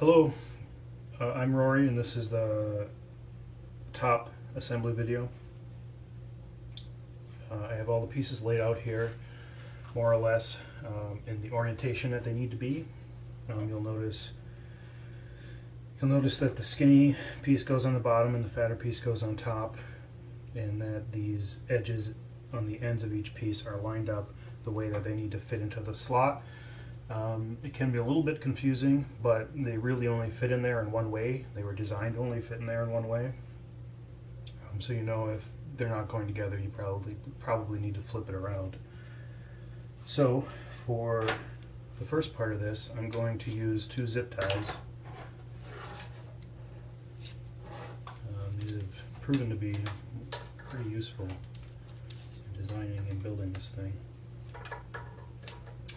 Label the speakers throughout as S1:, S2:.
S1: Hello, I'm Rory and this is the top assembly video. I have all the pieces laid out here more or less in the orientation that they need to be. You'll notice that the skinny piece goes on the bottom and the fatter piece goes on top, and that these edges on the ends of each piece are lined up the way that they need to fit into the slot. It can be a little bit confusing, but they really only fit in there in one way. They were designed to only fit in there in one way. So you know if they're not going together, you probably need to flip it around. So for the first part of this, I'm going to use 2 zip ties. These have proven to be pretty useful in designing and building this thing.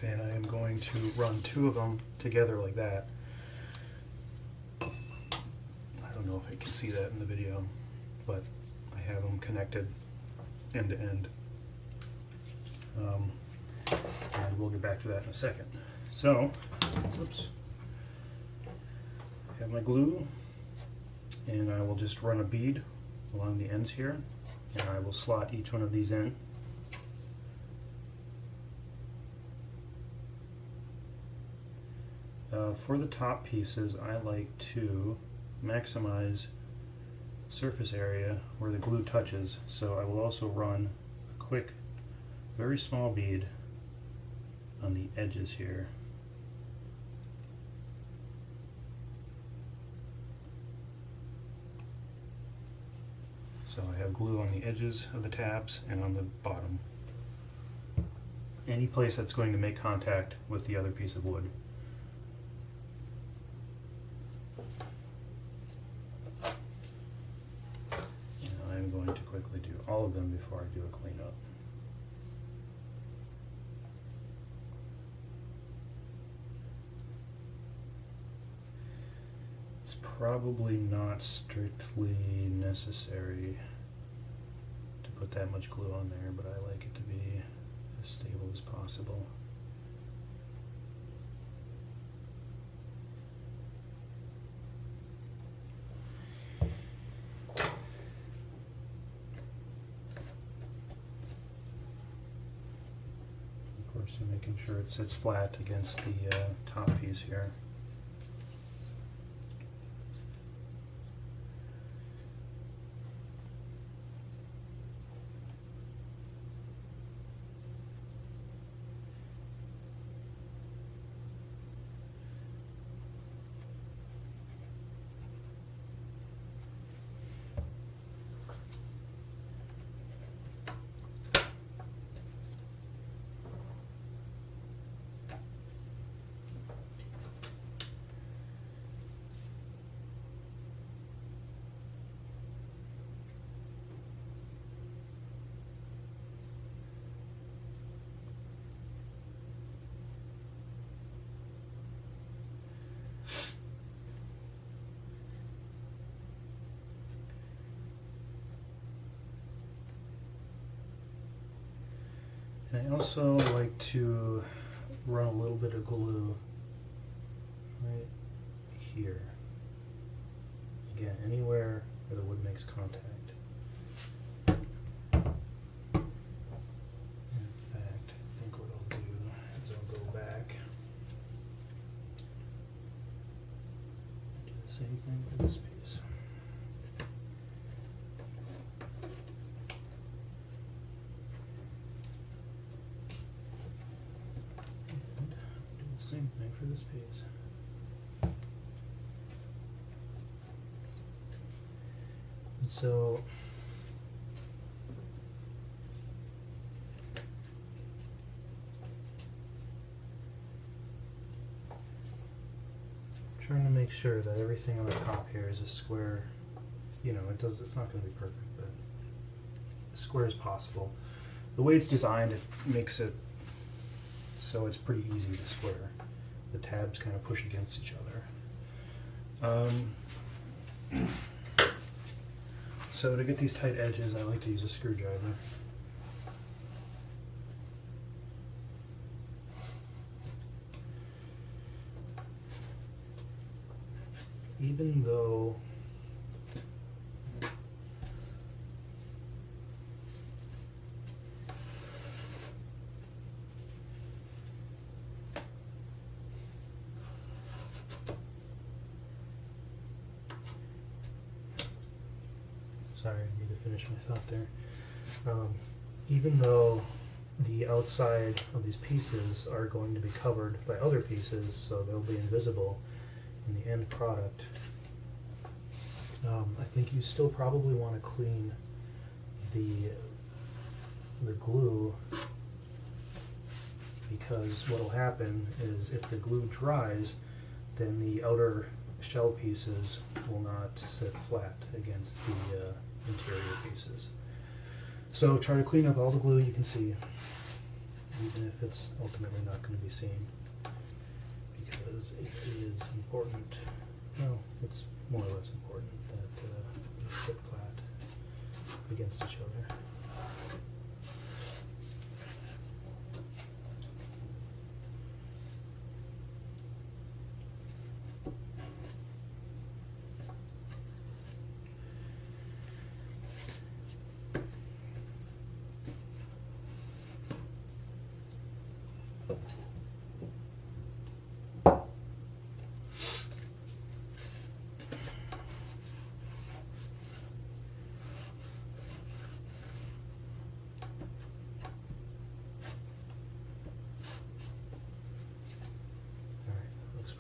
S1: And I am going to run 2 of them together like that. I don't know if I can see that in the video, but I have them connected end to end. And we'll get back to that in a second. So, oops, I have my glue, and I will just run a bead along the ends here, and I will slot each one of these in. For the top pieces, I like to maximize surface area where the glue touches, so I will also run a quick, very small bead on the edges here. So I have glue on the edges of the tabs and on the bottom. Any place that's going to make contact with the other piece of wood. I'm going to quickly do all of them before I do a cleanup. It's probably not strictly necessary to put that much glue on there, but I like it to be as stable as possible. So making sure it sits flat against the top piece here. And I also like to run a little bit of glue right here. Again, anywhere where the wood makes contact. In fact, I think what I'll do is I'll go back and do the same thing for this piece. Same thing for this piece. And so I'm trying to make sure that everything on the top here is as square. You know, it's not going to be perfect, but as square as possible. The way it's designed, it makes it so it's pretty easy to square. The tabs kind of push against each other. So to get these tight edges, I like to use a screwdriver. even though sorry, I need to finish my thought there. Even though the outside of these pieces are going to be covered by other pieces, so they'll be invisible in the end product, I think you still probably want to clean the glue, because what will happen is if the glue dries, then the outer shell pieces will not sit flat against the interior pieces. So try to clean up all the glue you can see, even if it's ultimately not going to be seen, because it is important, well, it's more or less important that they sit flat against each other.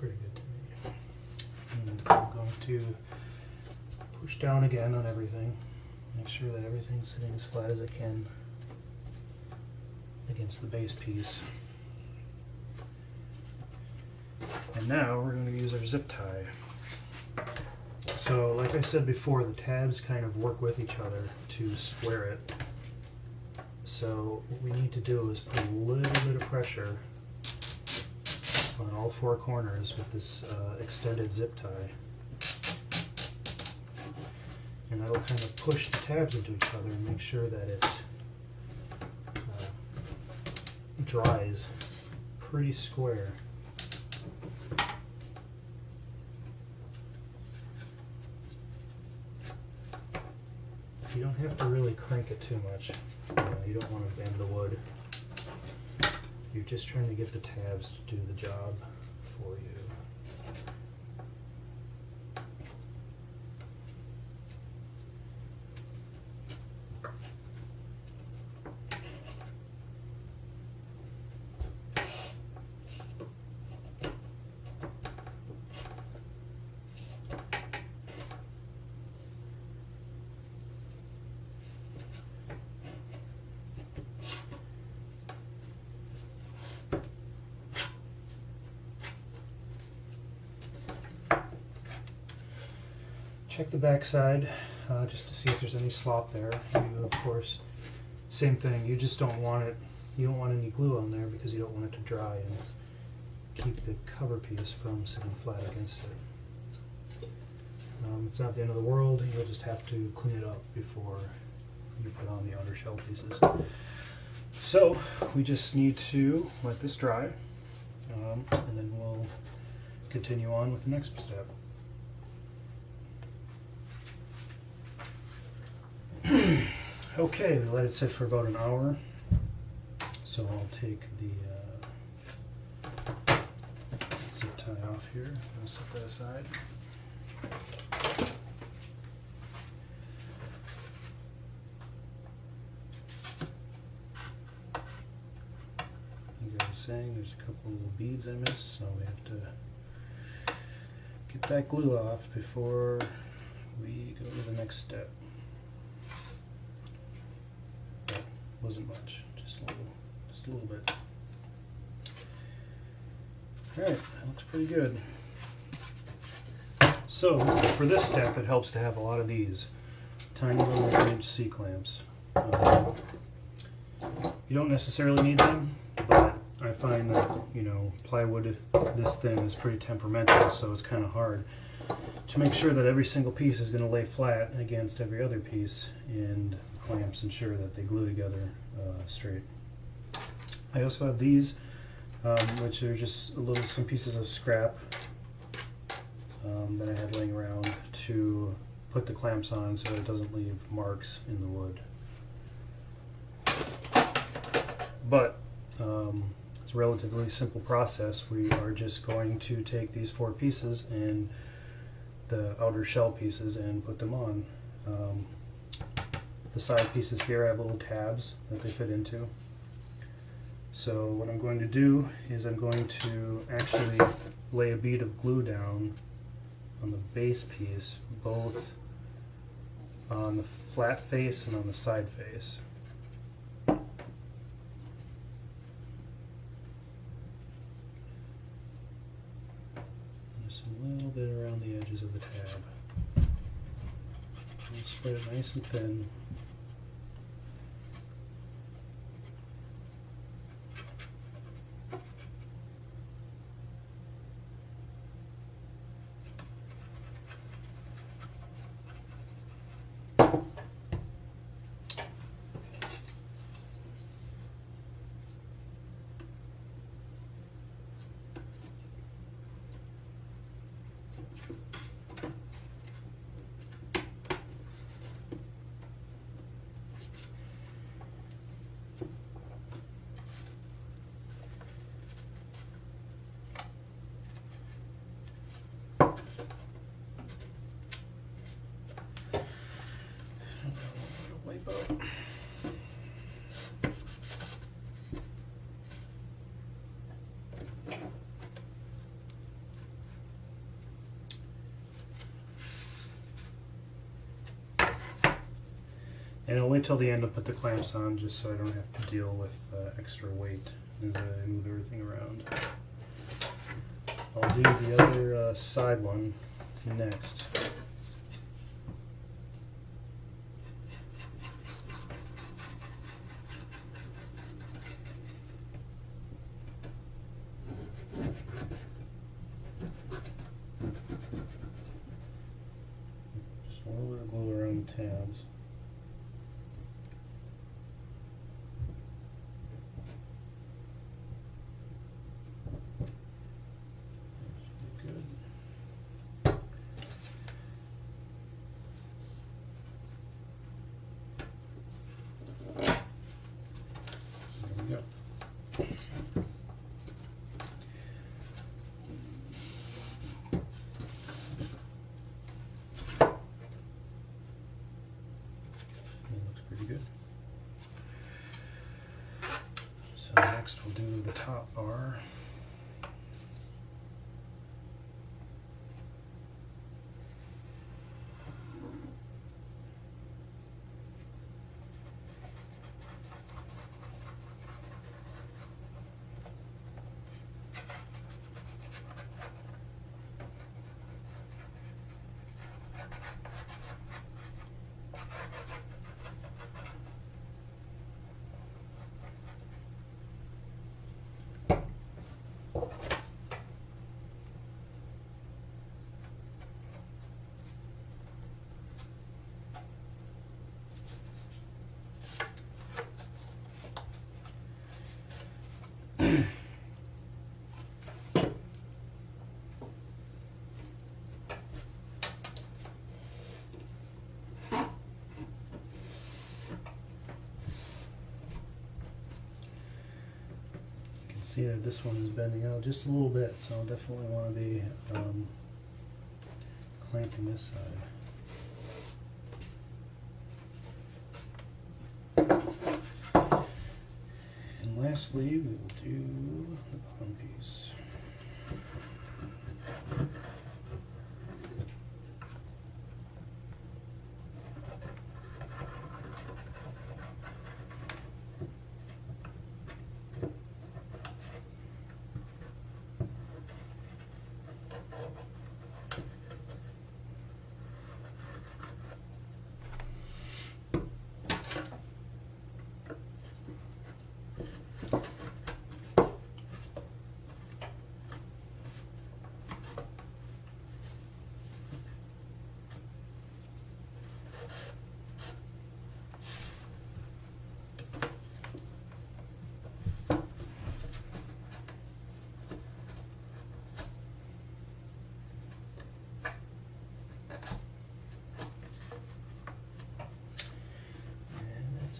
S1: Pretty good to me. And I'm going to push down again on everything, make sure that everything's sitting as flat as it can against the base piece. And now we're going to use our zip tie. So like I said before, the tabs kind of work with each other to square it. So what we need to do is put a little bit of pressure on all four corners with this extended zip tie, and that'll kind of push the tabs into each other and make sure that it dries pretty square. You don't have to really crank it too much. You don't want to bend the wood. You're just trying to get the tabs to do the job for you. Check the back side just to see if there's any slop there. You, of course, same thing. You just don't want it. You don't want any glue on there because you don't want it to dry and keep the cover piece from sitting flat against it. It's not the end of the world. You'll just have to clean it up before you put on the outer shell pieces. So we just need to let this dry, and then we'll continue on with the next step. Okay, we let it sit for about an hour, so I'll take the zip tie off here. I'll set that aside. You guys saying there's a couple little beads I missed, so we have to get that glue off before we go to the next step. Wasn't much, just a little bit. Alright, that looks pretty good. So, for this step, it helps to have a lot of these tiny little 1-inch C-clamps. You don't necessarily need them, but I find that, you know, plywood this thin is pretty temperamental, so it's kind of hard to make sure that every single piece is going to lay flat against every other piece, and clamps ensure that they glue together straight. I also have these, which are just some pieces of scrap that I had laying around to put the clamps on so it doesn't leave marks in the wood. But it's a relatively simple process. We are just going to take these 4 pieces and the outer shell pieces and put them on. The side pieces here have little tabs that they fit into. So what I'm going to do is I'm going to actually lay a bead of glue down on the base piece, both on the flat face and on the side face. Just a little bit around the edges of the tab. And spread it nice and thin. And I'll wait till the end to put the clamps on, just so I don't have to deal with extra weight as I move everything around. I'll do the other side one next. Just a little bit of glue around the tabs. Good. So next we'll do the top bar. See that this one is bending out just a little bit, so I'll definitely want to be clamping this side. And lastly, we will do the bottom piece.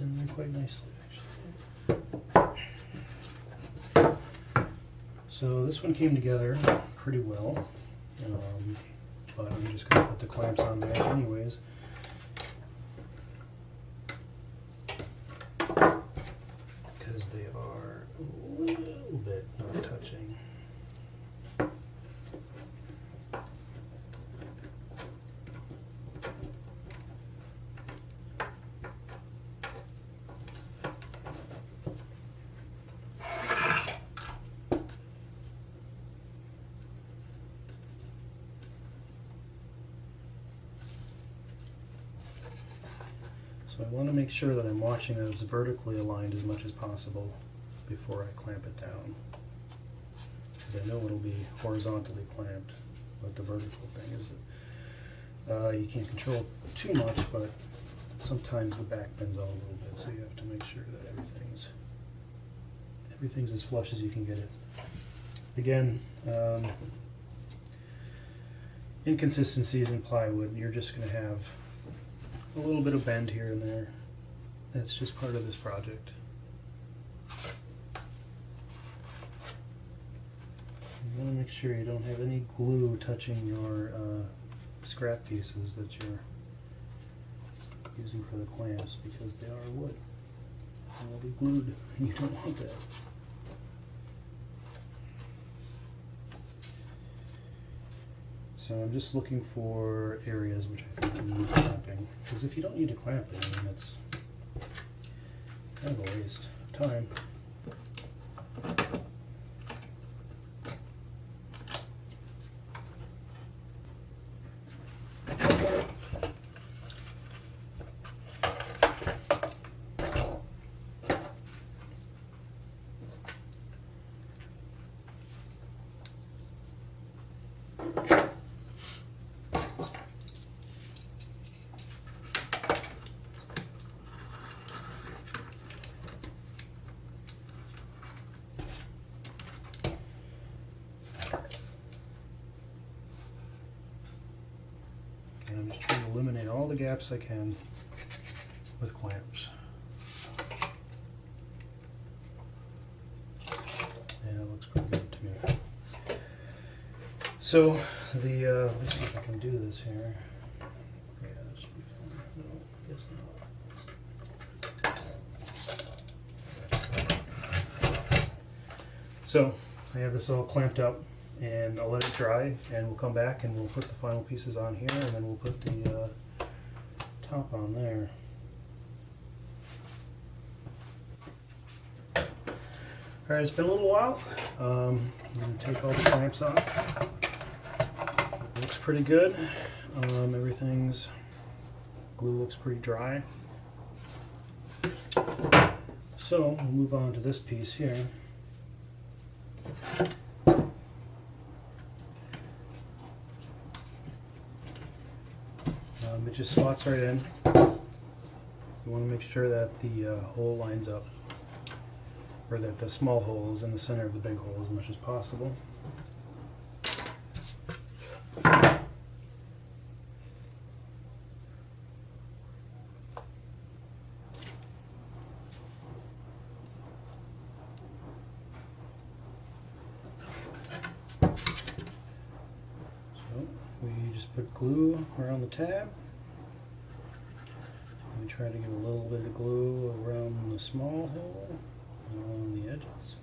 S1: in there quite nicely, actually. So this one came together pretty well, but I'm just going to put the clamps on there anyways. Because they are a little bit not touching. So I want to make sure that I'm watching that it's vertically aligned as much as possible before I clamp it down. Because I know it'll be horizontally clamped, but the vertical thing is that you can't control it too much, but sometimes the back bends out a little bit, so you have to make sure that everything's as flush as you can get it. Again, inconsistencies in plywood, you're just going to have a little bit of bend here and there. That's just part of this project. You want to make sure you don't have any glue touching your scrap pieces that you're using for the clamps, because they are wood and they'll be glued, and you don't want that. So I'm just looking for areas which I think need clamping, because if you don't need to clamp it, I mean, it's kind of a waste of time. And I'm just trying to eliminate all the gaps I can with clamps. And it looks pretty good to me. So let's see if I can do this here. Yeah, that should be fine. No, I guess not. So I have this all clamped up, and I'll let it dry, and we'll come back and we'll put the final pieces on here, and then we'll put the top on there. Alright, it's been a little while. I'm going to take all the clamps off. It looks pretty good. Everything's glue looks pretty dry. So we'll move on to this piece here. It just slots right in. You want to make sure that the hole lines up, or that the small hole is in the center of the big hole as much as possible. So we just put glue around the tab. We try to get a little bit of glue around the small hole and along the edges.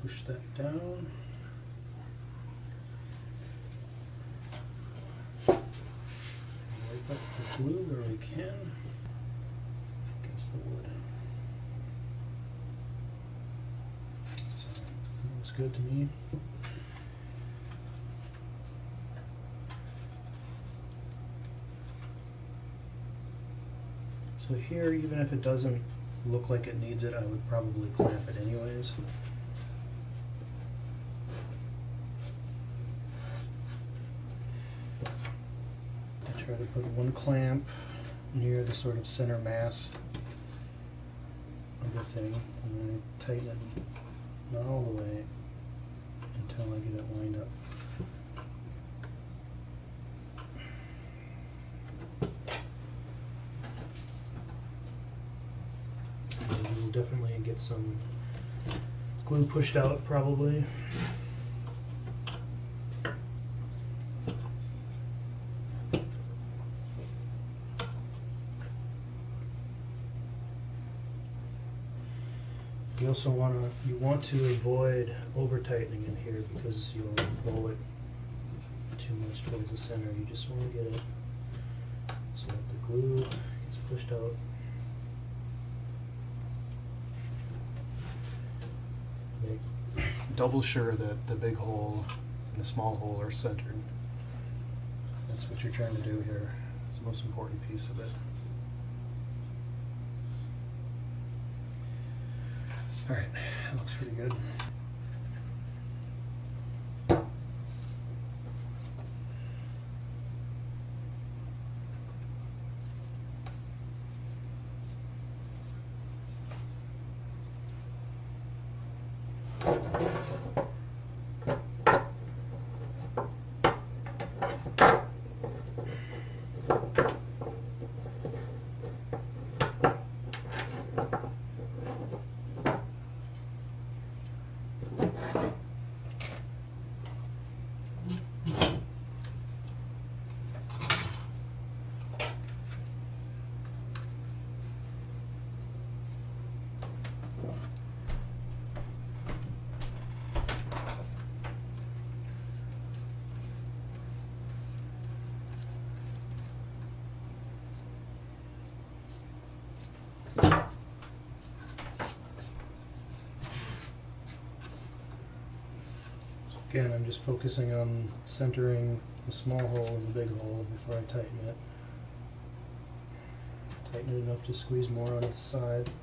S1: Push that down. Wipe up the glue where we can against the wood. Looks good to me. So here, even if it doesn't look like it needs it, I would probably clamp it anyways. I try to put one clamp near the sort of center mass of the thing, and then I tighten it not all the way, until I get it lined up. And you'll definitely get some glue pushed out probably. You want to avoid over tightening in here because you'll blow it too much towards the center. You just want to get it so that the glue gets pushed out. Make double sure that the big hole and the small hole are centered. That's what you're trying to do here. It's the most important piece of it. Alright, that looks pretty good. Again, I'm just focusing on centering the small hole and the big hole before I tighten it. Tighten it enough to squeeze more on the sides.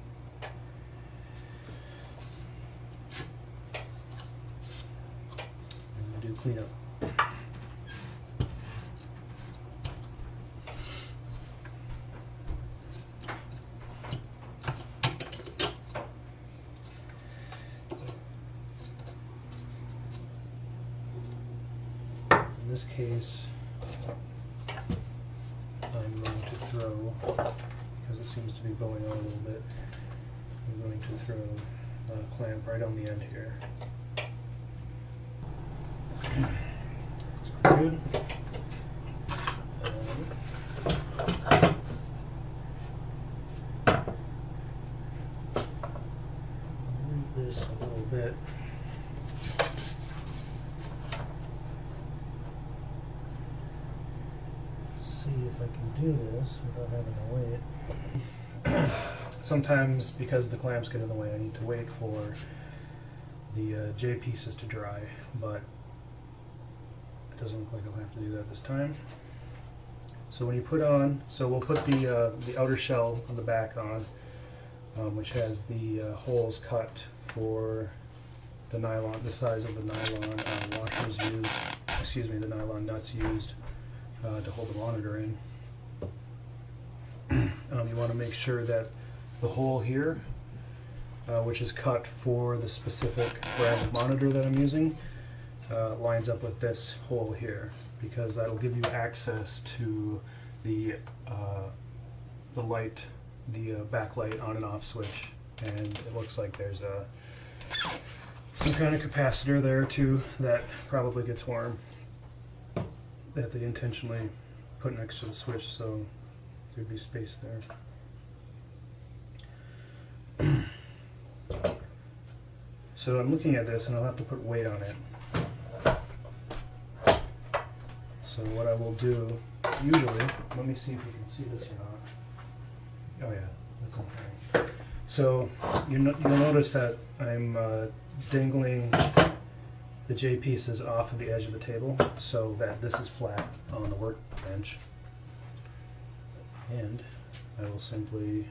S1: And I do clean up. In this case, I'm going to throw, because it seems to be bowing out a little bit, I'm going to throw a clamp right on the end here. Looks pretty good. Move this a little bit. See if I can do this without having to wait. Sometimes, because the clamps get in the way, I need to wait for the J pieces to dry, but it doesn't look like I'll have to do that this time. So when you put on, so we'll put the outer shell on the back on, which has the holes cut for the nylon, the size of the nylon washers used, excuse me, the nylon nuts used to hold the monitor in. You want to make sure that the hole here, which is cut for the specific brand of monitor that I'm using, lines up with this hole here, because that'll give you access to the light, the backlight on and off switch, and it looks like there's some kind of capacitor there too that probably gets warm, that they intentionally put next to the switch so there'd be space there. So I'm looking at this and I'll have to put weight on it. So what I will do, usually, let me see if you can see this or not. Oh yeah, that's okay. So you'll notice that I'm dangling the J pieces off of the edge of the table so that this is flat on the workbench. And I will simply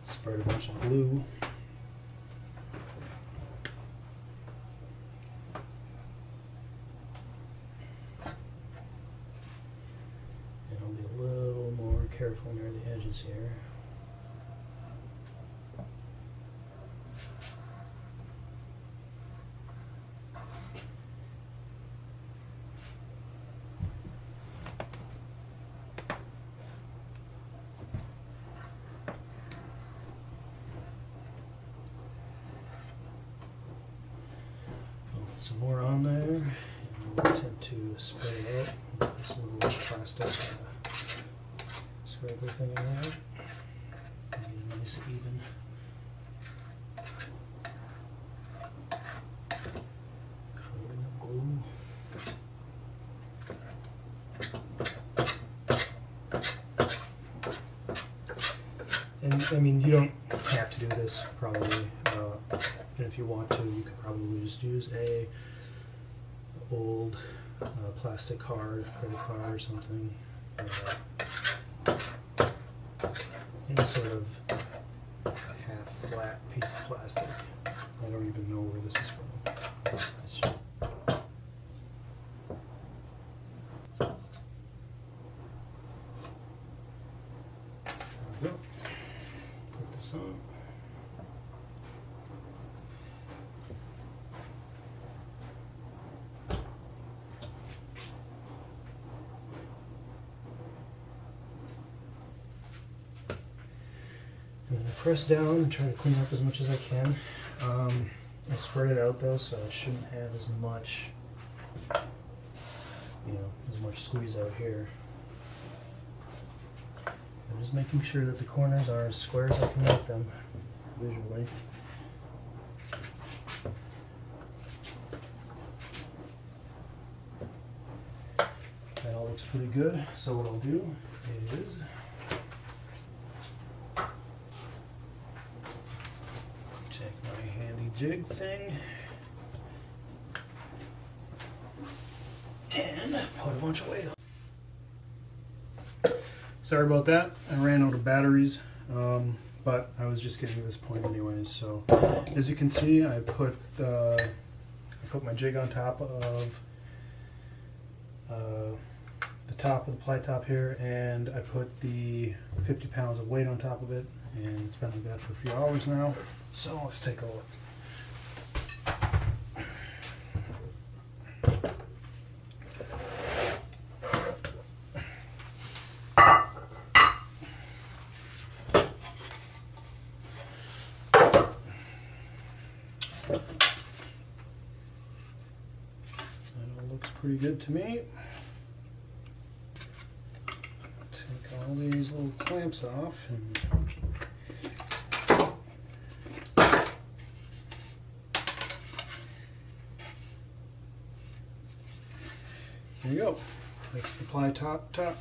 S1: spread a bunch of glue and I'll be a little more careful near the edges here. some more on there, and we'll attempt to spray it out with this little plastic scraper thing in there. Get nice even. Coating of glue. And I mean, you don't have to do this probably. And if you want to, you could probably just use a old plastic card, credit card or something. Any sort of half flat piece of plastic. I don't even know where this is from. There we go. Put this on. I'm going to press down and try to clean up as much as I can. I spread it out though, so I shouldn't have as much, as much squeeze out here. I'm just making sure that the corners are as square as I can make them visually. That all looks pretty good. So what I'll do is take my handy jig thing and put a bunch of weight on. Sorry about that, I ran out of batteries, but I was just getting to this point anyways. So as you can see, I put my jig on top of the top of the Plytop here, and I put the 50 pounds of weight on top of it, and it's been like that for a few hours now. So let's take a look. Pretty good to me. Take all these little clamps off and there you go. That's the Plytop top.